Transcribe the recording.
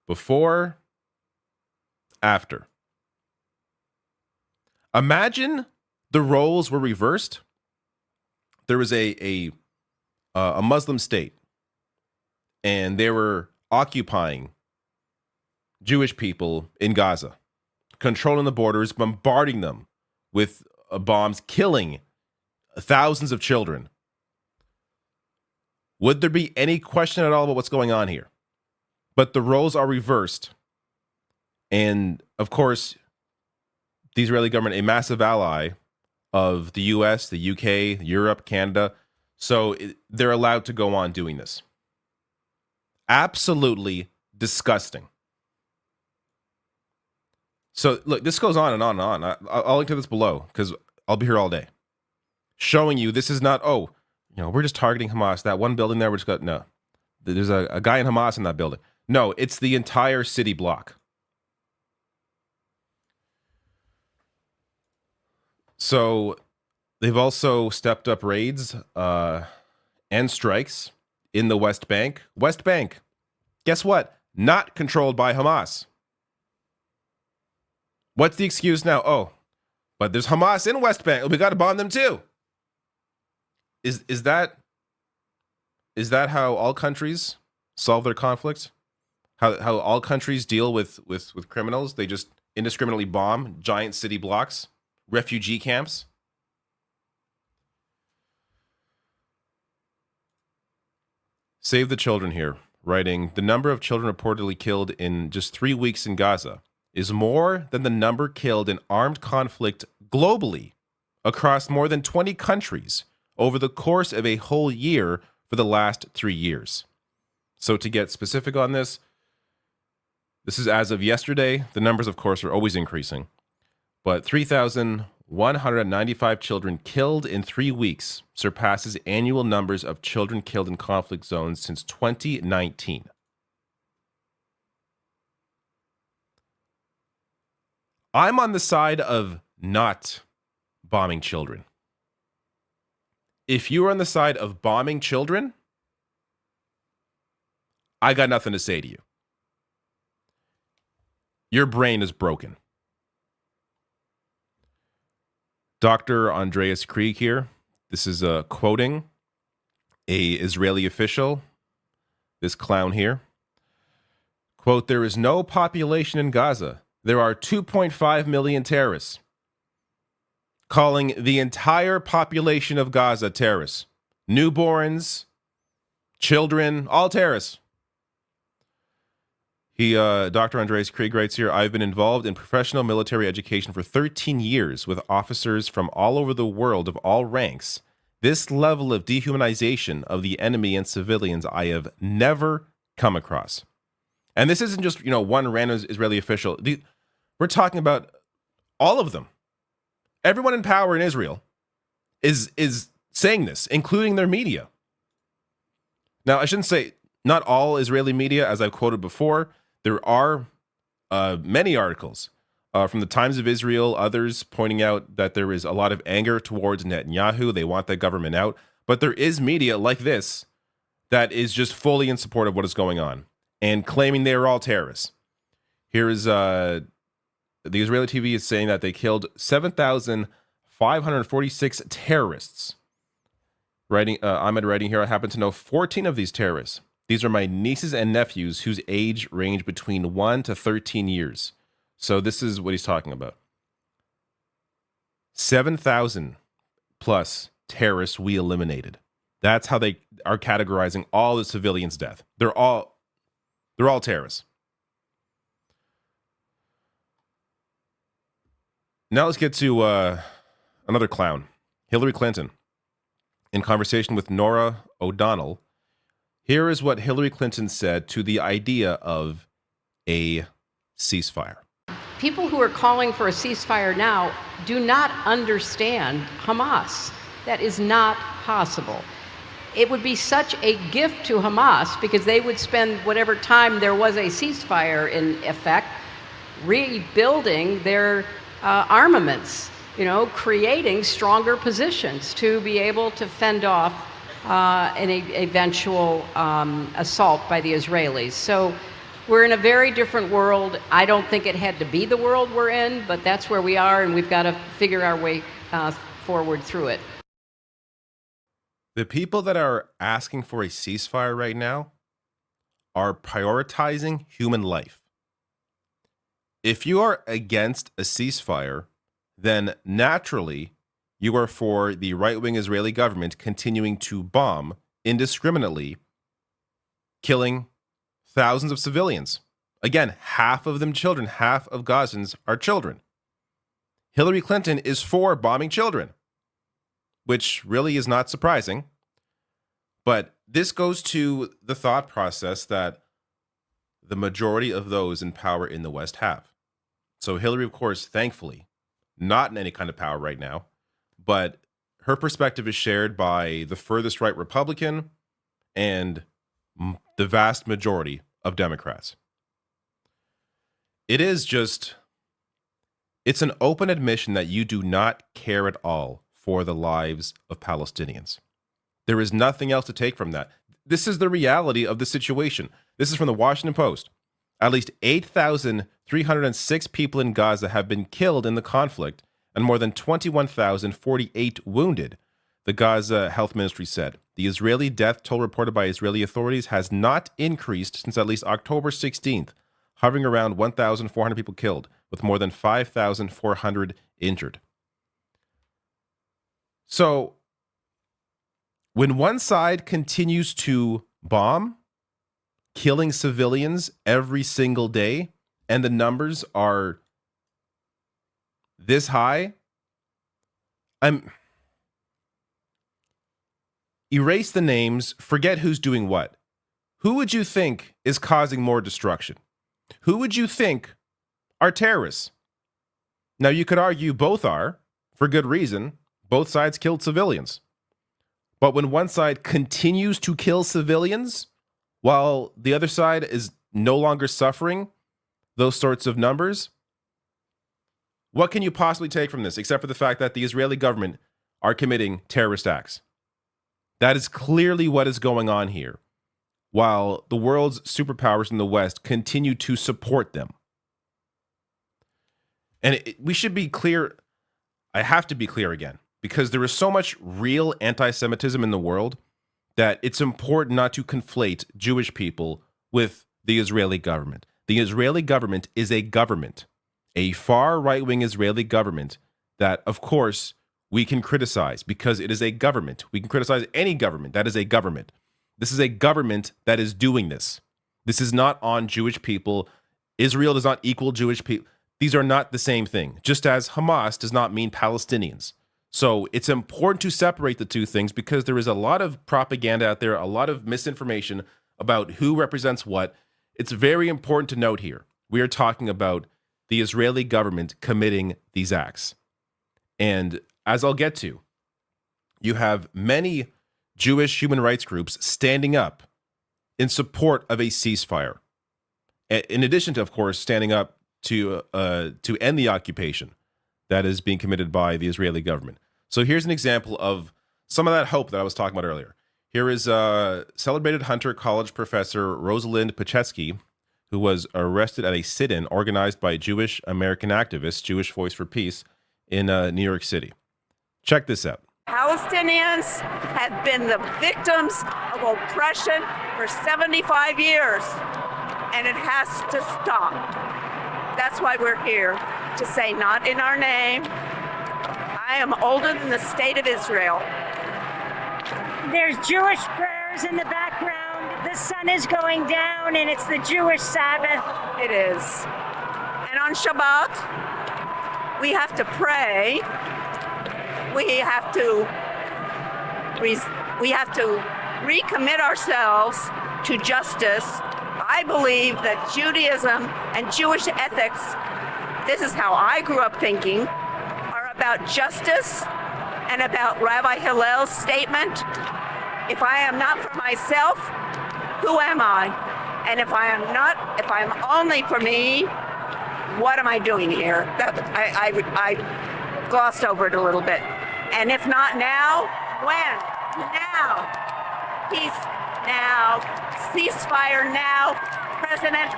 Before, after. Imagine the roles were reversed. There was a Muslim state, and they were occupying Jewish people in Gaza, controlling the borders, bombarding them with bombs, killing thousands of children. Would there be any question at all about what's going on here? But the roles are reversed. And, of course, the Israeli government, a massive ally of the US, the UK, Europe, Canada, so they're allowed to go on doing this. Absolutely disgusting. So, look, this goes on and on and on. I'll link to this below because I'll be here all day. Showing you this is not, we're just targeting Hamas. That one building there, we're just got, no. There's a guy in Hamas in that building. No, it's the entire city block. So they've also stepped up raids and strikes in the West Bank. West Bank, guess what? Not controlled by Hamas. What's the excuse now? Oh, but there's Hamas in West Bank. We got to bomb them too. Is that how all countries solve their conflicts? How all countries deal with criminals? They just indiscriminately bomb giant city blocks, refugee camps. Save the Children here, writing, the number of children reportedly killed in just 3 weeks in Gaza is more than the number killed in armed conflict globally across more than 20 countries over the course of a whole year for the last 3 years. So to get specific on this is as of yesterday. The numbers, of course, are always increasing. But 3,195 children killed in 3 weeks surpasses annual numbers of children killed in conflict zones since 2019. I'm on the side of not bombing children. If you're on the side of bombing children, I got nothing to say to you. Your brain is broken. Dr. Andreas Krieg here. This is quoting a Israeli official, this clown here. Quote, there is no population in Gaza. There are 2.5 million terrorists. Calling the entire population of Gaza terrorists. Newborns, children, all terrorists. Dr. Andreas Krieg writes here, I've been involved in professional military education for 13 years with officers from all over the world of all ranks. This level of dehumanization of the enemy and civilians I have never come across. And this isn't just, one random Israeli official. We're talking about all of them. Everyone in power in Israel is saying this, including their media. Now, I shouldn't say not all Israeli media, as I've quoted before. There are many articles from the Times of Israel, others pointing out that there is a lot of anger towards Netanyahu. They want the government out. But there is media like this that is just fully in support of what is going on and claiming they are all terrorists. Here is the Israeli TV is saying that they killed 7,546 terrorists. Ahmed writing here, I happen to know 14 of these terrorists. These are my nieces and nephews whose age range between 1 to 13 years. So this is what he's talking about. 7,000 plus terrorists we eliminated. That's how they are categorizing all the civilians' death. They're all terrorists. Now let's get to another clown, Hillary Clinton. In conversation with Norah O'Donnell, here is what Hillary Clinton said to the idea of a ceasefire. People who are calling for a ceasefire now do not understand Hamas. That is not possible. It would be such a gift to Hamas because they would spend whatever time there was a ceasefire in effect rebuilding their armaments, creating stronger positions to be able to fend off an eventual assault by the Israelis. So We're in a very different world. I don't think it had to be the world we're in, but that's where we are, and we've got to figure our way forward through it. The people that are asking for a ceasefire right now are prioritizing human life. If you are against a ceasefire, then naturally you are for the right-wing Israeli government continuing to bomb indiscriminately, killing thousands of civilians. Again, half of them children, half of Gazans are children. Hillary Clinton is for bombing children, which really is not surprising. But this goes to the thought process that the majority of those in power in the West have. So Hillary, of course, thankfully, not in any kind of power right now, but her perspective is shared by the furthest right Republican and the vast majority of Democrats. It's an open admission that you do not care at all for the lives of Palestinians. There is nothing else to take from that. This is the reality of the situation. This is from the Washington Post. At least 8,306 people in Gaza have been killed in the conflict and more than 21,048 wounded, the Gaza Health Ministry said. The Israeli death toll reported by Israeli authorities has not increased since at least October 16th, hovering around 1,400 people killed, with more than 5,400 injured. So, when one side continues to bomb, killing civilians every single day, and the numbers are this high, erase the names, forget who's doing what. Who would you think is causing more destruction? Who would you think are terrorists? Now, you could argue both are, for good reason. Both sides killed civilians. But when one side continues to kill civilians while the other side is no longer suffering those sorts of numbers, what can you possibly take from this except for the fact that the Israeli government are committing terrorist acts? That is clearly what is going on here, while the world's superpowers in the West continue to support them. And we should be clear. I have to be clear again, because there is so much real anti-Semitism in the world that it's important not to conflate Jewish people with the Israeli government. The Israeli government is a government, a far right-wing Israeli government that, of course, we can criticize because it is a government. We can criticize any government. That is a government. This is a government that is doing this. This is not on Jewish people. Israel does not equal Jewish people. These are not the same thing, just as Hamas does not mean Palestinians. So it's important to separate the two things because there is a lot of propaganda out there, a lot of misinformation about who represents what. It's very important to note here. We are talking about the Israeli government committing these acts. And as I'll get to, you have many Jewish human rights groups standing up in support of a ceasefire. In addition to, of course, standing up to end the occupation that is being committed by the Israeli government. So here's an example of some of that hope that I was talking about earlier. Here is celebrated Hunter College professor Rosalind Pachetsky, who was arrested at a sit-in organized by Jewish American activists, Jewish Voice for Peace, in New York City. Check this out. Palestinians have been the victims of oppression for 75 years, and it has to stop. That's why we're here, to say not in our name. I am older than the state of Israel. There's Jewish prayers in the background. The sun is going down, and it's the Jewish Sabbath. It is. And on Shabbat, we have to pray. We have to recommit ourselves to justice. I believe that Judaism and Jewish ethics, this is how I grew up thinking, are about justice and about Rabbi Hillel's statement, if I am not for myself, who am I? And if I'm only for me, what am I doing here? I glossed over it a little bit. And if not now, when? Now. Peace now. Ceasefire now. President Biden.